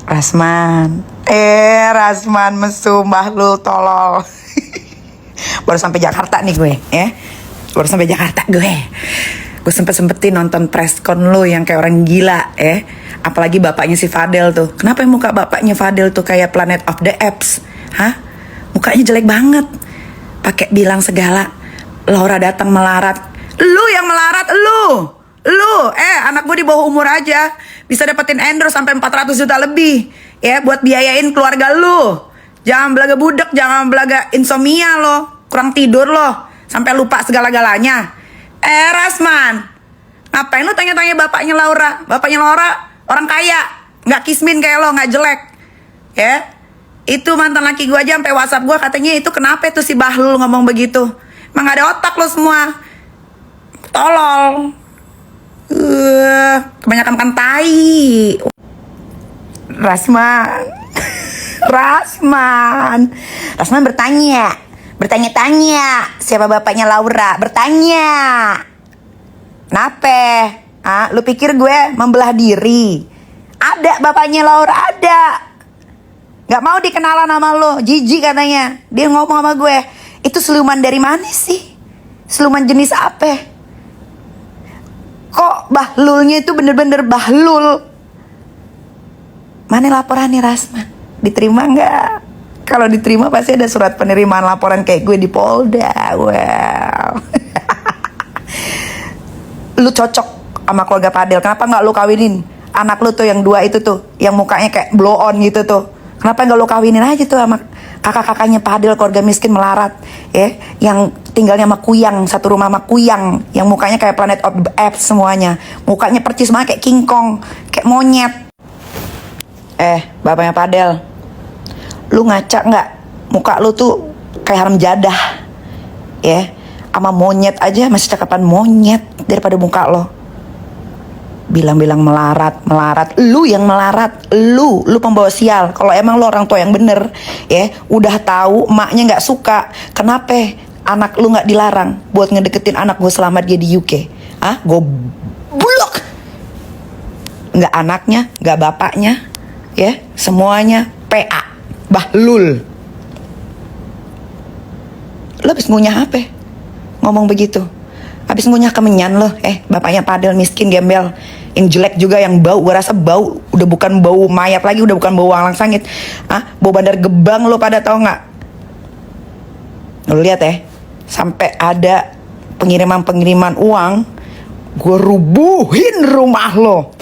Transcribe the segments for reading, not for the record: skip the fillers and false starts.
Rasman. Rasman mesum Bahlul tolol. Baru sampai Jakarta nih gue, ya. Baru sampai Jakarta gue. Gue sempet-sempetin nonton preskon lu yang kayak orang gila, ya. Apalagi bapaknya si Fadel tuh. Kenapa muka bapaknya Fadel tuh kayak Planet of the Apes? Hah? Mukanya jelek banget. Pakai bilang segala. Laura datang melarat. Lu yang melarat, lu. Anak gue di bawah umur aja bisa dapetin endorse sampai 400 juta lebih, ya, buat biayain keluarga lu. Jangan belaga budek, jangan belaga insomnia lo, kurang tidur lo, sampai lupa segala-galanya. Rasman, ngapain lu tanya-tanya bapaknya Laura? Bapaknya Laura orang kaya, nggak kismin kayak lo, nggak jelek, ya. Itu mantan laki gue aja sampai WhatsApp gue katanya itu kenapa tuh si Bahlul ngomong begitu? Emang gak ada otak lo semua, tolol. Kebanyakan makan tai. Rasman bertanya siapa bapaknya Laura, bertanya. Nape? Lu pikir gue membelah diri? Ada bapaknya Laura, ada. Gak mau dikenalan sama lo, jijik katanya. Dia ngomong sama gue, itu siluman dari mana sih? Siluman jenis apa? Kok Bahlulnya itu bener-bener Bahlul? Mana laporannya Rasman? Diterima nggak? Kalau diterima pasti ada surat penerimaan laporan kayak gue di Polda. Well, lu cocok sama keluarga Fadel. Kenapa nggak lu kawinin anak lu tuh yang dua itu tuh, yang mukanya kayak blow on gitu tuh? Kenapa nggak lu kawinin aja tuh sama kakak-kakaknya Fadel, keluarga miskin melarat, ya, yang tinggalnya sama Kuyang, satu rumah sama Kuyang, yang mukanya kayak Planet of the Apes semuanya, mukanya percis banget kayak King Kong, kayak monyet. Bapaknya Fadel, lu ngaca nggak? Muka lu tuh kayak haram jadah, ya, sama monyet aja masih cakapan monyet daripada muka lo. Bilang-bilang melarat, lu yang melarat, lu pembawa sial. Kalau emang lu orang tua yang bener, ya, udah tahu emaknya nggak suka, kenapa anak lu nggak dilarang buat ngedeketin anak gue selama dia di UK? Goblok. Nggak anaknya, nggak bapaknya, ya, semuanya PA Bahlul. Lu habis ngunyah apa? Ngomong begitu. Habis ngunyah kemenyan lo, bapaknya Fadel miskin gembel, yang jelek juga, yang bau, gue rasa bau, udah bukan bau mayat lagi, udah bukan bau walang sangit, bau Bandar Gebang lo pada, tau nggak? Lo lihat sampai ada pengiriman uang, gue rubuhin rumah lo.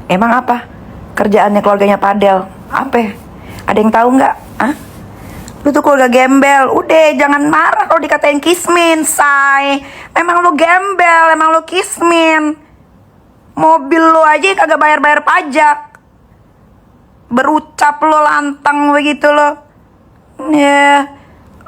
Emang apa kerjaannya keluarganya Fadel? Apa? Ada yang tahu nggak? Lu tuh keluarga gembel. Udah, jangan marah kalau dikatain kismin, say. Emang lu gembel, emang lu kismin. Mobil lu aja kagak bayar-bayar pajak. Berucap lu lantang begitu lo. Ya,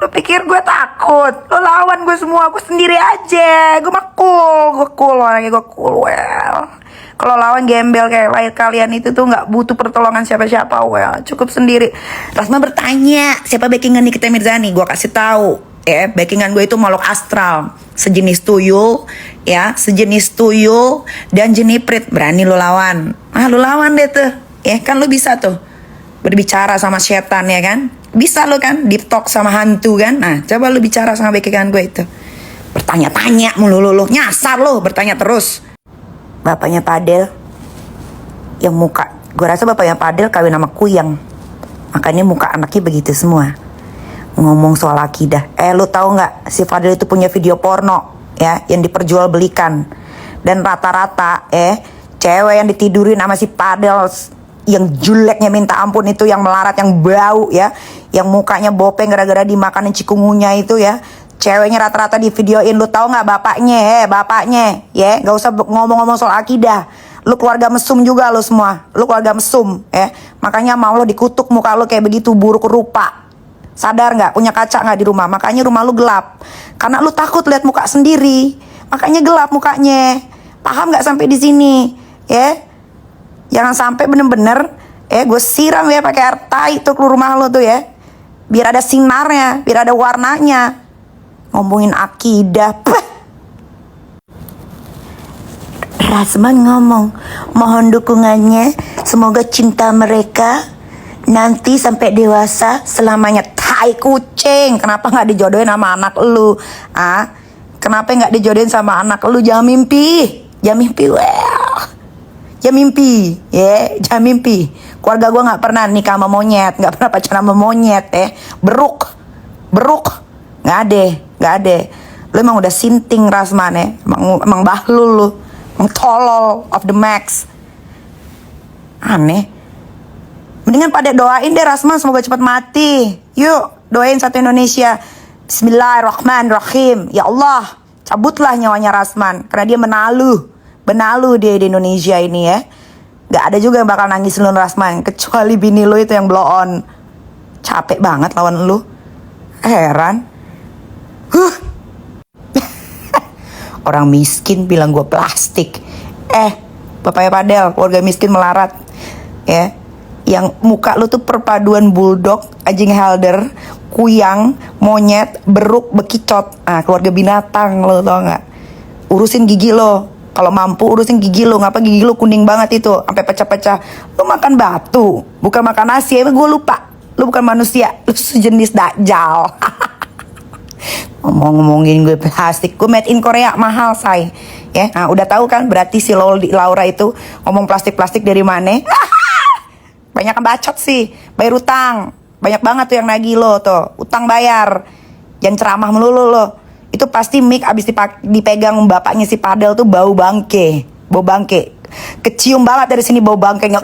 lu pikir gue takut? Lu lawan gue semua, gue sendiri aja. Gue mah cool orangnya, gue cool. Well, kalau lawan gembel kayak kalian itu tuh nggak butuh pertolongan siapa-siapa. Well, cukup sendiri. Rasma bertanya siapa backingan Nikita Mirzani. Gue kasih tahu, ya, backingan gue itu makhluk astral, sejenis tuyul, ya, sejenis tuyul dan jeniprit. Berani lu lawan? Lu lawan deh tuh, ya kan, lu bisa tuh berbicara sama setan, ya kan? Bisa lu kan deep talk sama hantu kan? Nah, coba lu bicara sama backingan gue itu. Bertanya-tanya mulu lu nyasar lu, bertanya terus. Bapaknya Fadel yang muka, gue rasa bapaknya Fadel kawin sama Kuyang, makanya muka anaknya begitu semua. Ngomong soal akidah, lu tahu nggak si Fadel itu punya video porno, ya, yang diperjualbelikan, dan rata-rata cewek yang ditidurin sama si Fadel yang jeleknya minta ampun itu, yang melarat, yang bau, ya, yang mukanya bopeng gara-gara dimakanin cikungunya itu, ya, ceweknya rata-rata di videoin. Lu tahu nggak bapaknya, ya, nggak usah ngomong-ngomong soal akidah. Lu keluarga mesum juga lu semua, lu keluarga mesum, ya, makanya mau lo dikutuk muka lu kayak begitu, buruk rupa. Sadar nggak? Punya kaca nggak di rumah? Makanya rumah lu gelap, karena lu takut lihat muka sendiri, makanya gelap mukanya. Paham nggak sampai di sini, ya? Jangan sampai bener-bener, gue siram ya pakai air tai tuh ke rumah lu tuh, ya, biar ada sinarnya, biar ada warnanya. Ngomongin akidah, Rasman ngomong, mohon dukungannya, semoga cinta mereka nanti sampai dewasa selamanya. Tai kucing, kenapa nggak dijodohin sama anak lu? Kenapa nggak dijodohin sama anak lu? Jangan mimpi, jangan mimpi, jangan mimpi. Keluarga gue nggak pernah nikah sama monyet, nggak pernah pacaran sama monyet, beruk, nggak ada. Lu emang udah sinting Rasman ya, emang bahlul lu. Tolol of the max. Aneh. Mendingan pada doain deh Rasman semoga cepat mati. Yuk doain satu Indonesia. Bismillahirrahmanirrahim. Ya Allah, cabutlah nyawanya Rasman, karena dia benalu dia di Indonesia ini ya. Gak ada juga yang bakal nangis lu Rasman, kecuali bini lu itu yang blow on. Capek banget lawan lu. Heran. Orang miskin bilang gue plastik. Bapaknya Padel, keluarga miskin melarat. Ya, yang muka lu tuh perpaduan bulldog, anjing helder, kuyang, monyet, beruk, bekicot. Keluarga binatang lo, tau gak? Urusin gigi lo. Kalau mampu urusin gigi lo. Ngapa gigi lo kuning banget itu, sampai pecah-pecah. Lu makan batu, bukan makan nasi. Gue lupa, lu bukan manusia, lu sejenis dajjal. Ngomongin gue plastik, gue made in Korea, mahal say. Ya, udah tahu kan berarti si Laura itu ngomong plastik dari mana? Banyak yang bacot sih, bayar utang. Banyak banget tuh yang nagih lo tuh, utang bayar. Jangan ceramah melulu lo. Itu pasti mic abis dipegang bapaknya si Padel tuh bau bangke. Kecium banget dari sini bau bangkenya.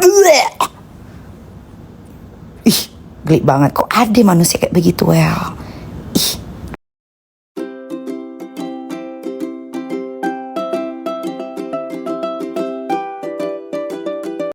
Ih, geli banget, kok ada manusia kayak begitu, well.